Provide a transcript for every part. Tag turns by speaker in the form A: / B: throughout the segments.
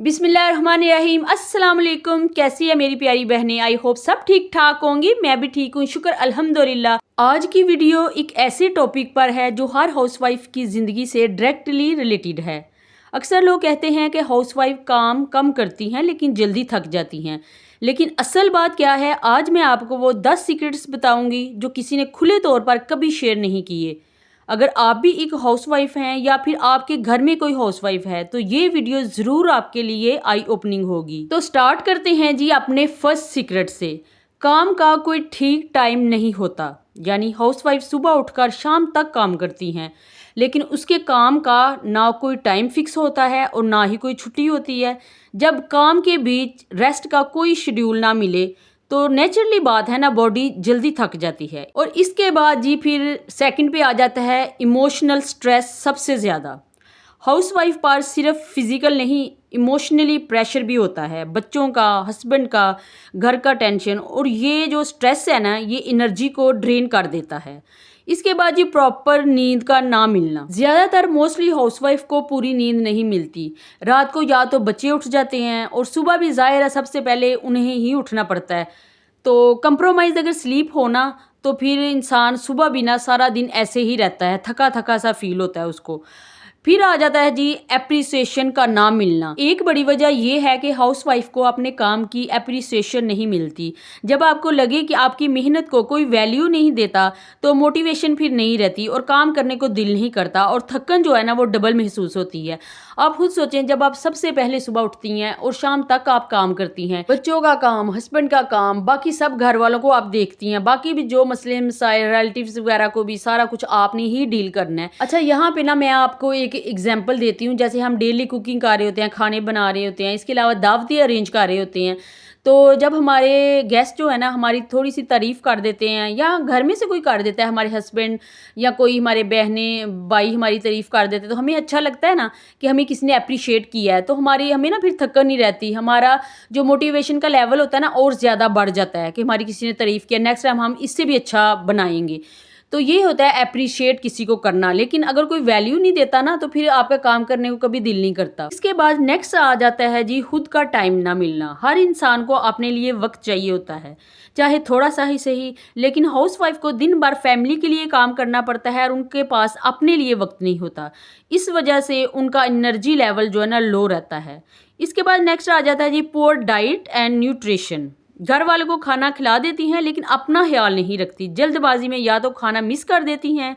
A: बिस्मिल्लाहिर्रहमानिर्रहीम। अस्सलाम वालेकुम। कैसी है मेरी प्यारी बहनें? आई होप सब ठीक ठाक होंगी। मैं भी ठीक हूँ, शुक्र अल्हम्दुलिल्लाह। आज की वीडियो एक ऐसे टॉपिक पर है जो हर हाउसवाइफ की ज़िंदगी से डायरेक्टली रिलेटेड है। अक्सर लोग कहते हैं कि हाउसवाइफ काम कम करती हैं लेकिन जल्दी थक जाती हैं, लेकिन असल बात क्या है? आज मैं आपको वो 10 सीक्रेट्स बताऊंगी जो किसी ने खुले तौर पर कभी शेयर नहीं किए। अगर आप भी एक हाउसवाइफ हैं या फिर आपके घर में कोई हाउसवाइफ है तो ये वीडियो ज़रूर आपके लिए आई ओपनिंग होगी। तो स्टार्ट करते हैं जी अपने फर्स्ट सीक्रेट से। काम का कोई ठीक टाइम नहीं होता, यानी हाउसवाइफ सुबह उठकर शाम तक काम करती हैं, लेकिन उसके काम का ना कोई टाइम फिक्स होता है और ना ही कोई छुट्टी होती है। जब काम के बीच रेस्ट का कोई शेड्यूल ना मिले तो नेचुरली बात है ना, बॉडी जल्दी थक जाती है। और इसके बाद जी फिर सेकंड पे आ जाता है इमोशनल स्ट्रेस। सबसे ज़्यादा हाउसवाइफ पर सिर्फ फिजिकल नहीं, इमोशनली प्रेशर भी होता है। बच्चों का, हस्बैंड का, घर का टेंशन, और ये जो स्ट्रेस है ना, ये एनर्जी को ड्रेन कर देता है। इसके बाद जी प्रॉपर नींद का ना मिलना। ज़्यादातर मोस्टली हाउसवाइफ को पूरी नींद नहीं मिलती। रात को या तो बच्चे उठ जाते हैं और सुबह भी ज़ाहिर है सबसे पहले उन्हें ही उठना पड़ता है। तो कंप्रोमाइज़ अगर स्लीप होना तो फिर इंसान सुबह भी ना सारा दिन ऐसे ही रहता है, थका थका सा फील होता है उसको। फिर आ जाता है जी एप्रिसिएशन का ना मिलना। एक बड़ी वजह यह है कि हाउसवाइफ को अपने काम की एप्रिसिएशन नहीं मिलती। जब आपको लगे कि आपकी मेहनत को कोई वैल्यू नहीं देता तो मोटिवेशन फिर नहीं रहती और काम करने को दिल नहीं करता और थकन जो है ना वो डबल महसूस होती है। आप खुद सोचें, जब आप सबसे पहले सुबह उठती हैं और शाम तक आप काम करती हैं, बच्चों का काम, हस्बैंड का काम, बाकी सब घर वालों को आप देखती हैं, बाकी भी जो मसले मसाइल, रिलेटिव्स वगैरह को भी सारा कुछ आपने ही डील करना है। अच्छा, यहाँ पे ना मैं आपको एक एग्जाम्पल देती हूँ। जैसे हम डेली कुकिंग कर रहे होते हैं, खाने बना रहे होते हैं, इसके अलावा दावतें अरेंज कर रहे होते हैं, तो जब हमारे गेस्ट जो है ना हमारी थोड़ी सी तारीफ़ कर देते हैं या घर में से कोई कर देता है, हमारे हस्बैंड या कोई हमारे बहनें भाई हमारी तारीफ़ कर देते हैं, तो हमें अच्छा लगता है ना कि हमें किसी ने अप्रिशिएट किया है। तो हमें ना फिर थकन नहीं रहती, हमारा जो मोटिवेशन का लेवल होता है ना और ज़्यादा बढ़ जाता है कि हमारी किसी ने तारीफ़ किया, नेक्स्ट टाइम हम इससे भी अच्छा बनाएंगे। तो ये होता है अप्रिशिएट किसी को करना। लेकिन अगर कोई वैल्यू नहीं देता ना तो फिर आपका काम करने को कभी दिल नहीं करता। इसके बाद नेक्स्ट आ जाता है जी खुद का टाइम ना मिलना। हर इंसान को अपने लिए वक्त चाहिए होता है, चाहे थोड़ा सा ही सही, लेकिन हाउसवाइफ को दिन भर फैमिली के लिए काम करना पड़ता है और उनके पास अपने लिए वक्त नहीं होता। इस वजह से उनका एनर्जी लेवल जो है ना लो रहता है। इसके बाद नेक्स्ट आ जाता है जी पुअर डाइट एंड न्यूट्रिशन। घर वालों को खाना खिला देती हैं लेकिन अपना ख्याल नहीं रखती। जल्दबाजी में या तो खाना मिस कर देती हैं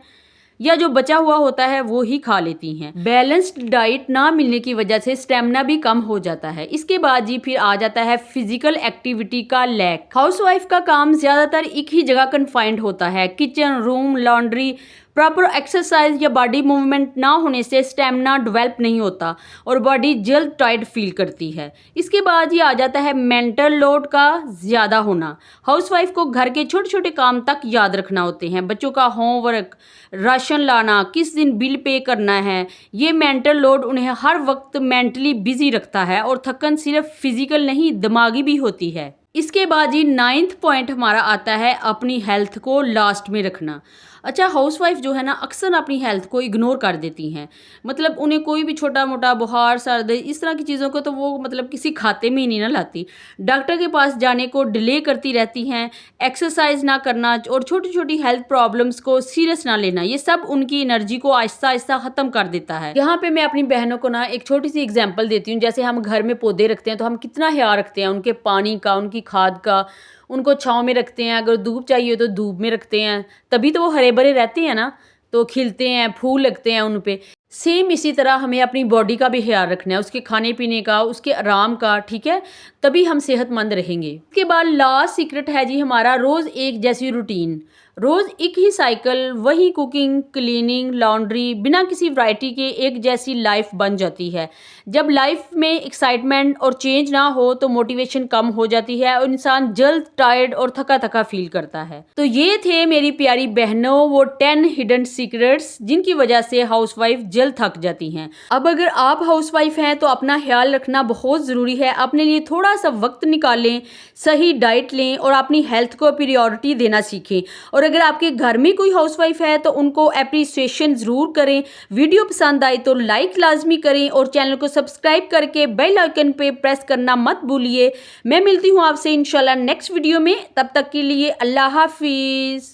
A: या जो बचा हुआ होता है वो ही खा लेती हैं। बैलेंस्ड डाइट ना मिलने की वजह से स्टेमिना भी कम हो जाता है। इसके बाद जी फिर आ जाता है फिजिकल एक्टिविटी का लैक। हाउसवाइफ का काम ज़्यादातर एक ही जगह कन्फाइंड होता है। Kitchen, room, laundry. Proper exercise या बॉडी मूवमेंट ना होने से स्टेमिना डेवलप नहीं होता और बॉडी जल्द टायर्ड फील करती है। इसके बाद ये आ जाता है मेंटल लोड का ज़्यादा होना। हाउसवाइफ को घर के छोटे छोटे काम तक याद रखना होते हैं। बच्चों का होमवर्क, राशन लाना, किस दिन बिल पे करना है, ये मेंटल लोड उन्हें हर वक्त मेंटली बिजी रखता है और थकन सिर्फ फिजिकल नहीं दिमागी भी होती है। इसके बाद जी 9th पॉइंट हमारा आता है अपनी हेल्थ को लास्ट में रखना। अच्छा, हाउसवाइफ जो है ना अक्सर अपनी हेल्थ को इग्नोर कर देती हैं। मतलब उन्हें कोई भी छोटा मोटा बुखार, सर्दी, इस तरह की चीज़ों को तो वो मतलब किसी खाते में ही नहीं ना लाती। डॉक्टर के पास जाने को डिले करती रहती हैं। एक्सरसाइज ना करना और छोटी छोटी हेल्थ प्रॉब्लम्स को सीरियस ना लेना, ये सब उनकी एनर्जी को आहिस्ता आहिस्ता ख़त्म कर देता है। यहाँ पे मैं अपनी बहनों को ना एक छोटी सी एग्जाम्पल देती हूँ। जैसे हम घर में पौधे रखते हैं तो हम कितना ख्याल रखते हैं उनके पानी का, उनकी खाद का, उनको छाँव में रखते हैं। अगर धूप चाहिए तो धूप में रखते हैं, तभी तो वो हरे भरे रहते हैं ना, तो खिलते हैं, फूल लगते हैं उन पे। सेम इसी तरह हमें अपनी बॉडी का भी ख्याल रखना है, उसके खाने पीने का, उसके आराम का, ठीक है, तभी हम सेहतमंद रहेंगे। इसके बाद लास्ट सीक्रेट है जी हमारा रोज़ एक जैसी रूटीन। रोज़ एक ही साइकिल, वही कुकिंग, क्लीनिंग, लॉन्ड्री, बिना किसी वैरायटी के एक जैसी लाइफ बन जाती है। जब लाइफ में एक्साइटमेंट और चेंज ना हो तो मोटिवेशन कम हो जाती है और इंसान जल्द टायर्ड और थका थका फील करता है। तो ये थे मेरी प्यारी बहनों वो 10 हिडन सीक्रेट्स जिनकी वजह से हाउसवाइफ जल्द थक जाती हैं। अब अगर आप हाउसवाइफ हैं तो अपना ख्याल रखना बहुत ज़रूरी है। अपने लिए थोड़ा सा वक्त निकालें, सही डाइट लें और अपनी हेल्थ को प्रायोरिटी देना सीखें। और और अगर आपके घर में कोई हाउसवाइफ है तो उनको अप्रिसिएशन ज़रूर करें। वीडियो पसंद आए तो लाइक लाजमी करें और चैनल को सब्सक्राइब करके बेल आइकन पे प्रेस करना मत भूलिए। मैं मिलती हूँ आपसे इंशाल्लाह नेक्स्ट वीडियो में, तब तक के लिए अल्लाह हाफिज़।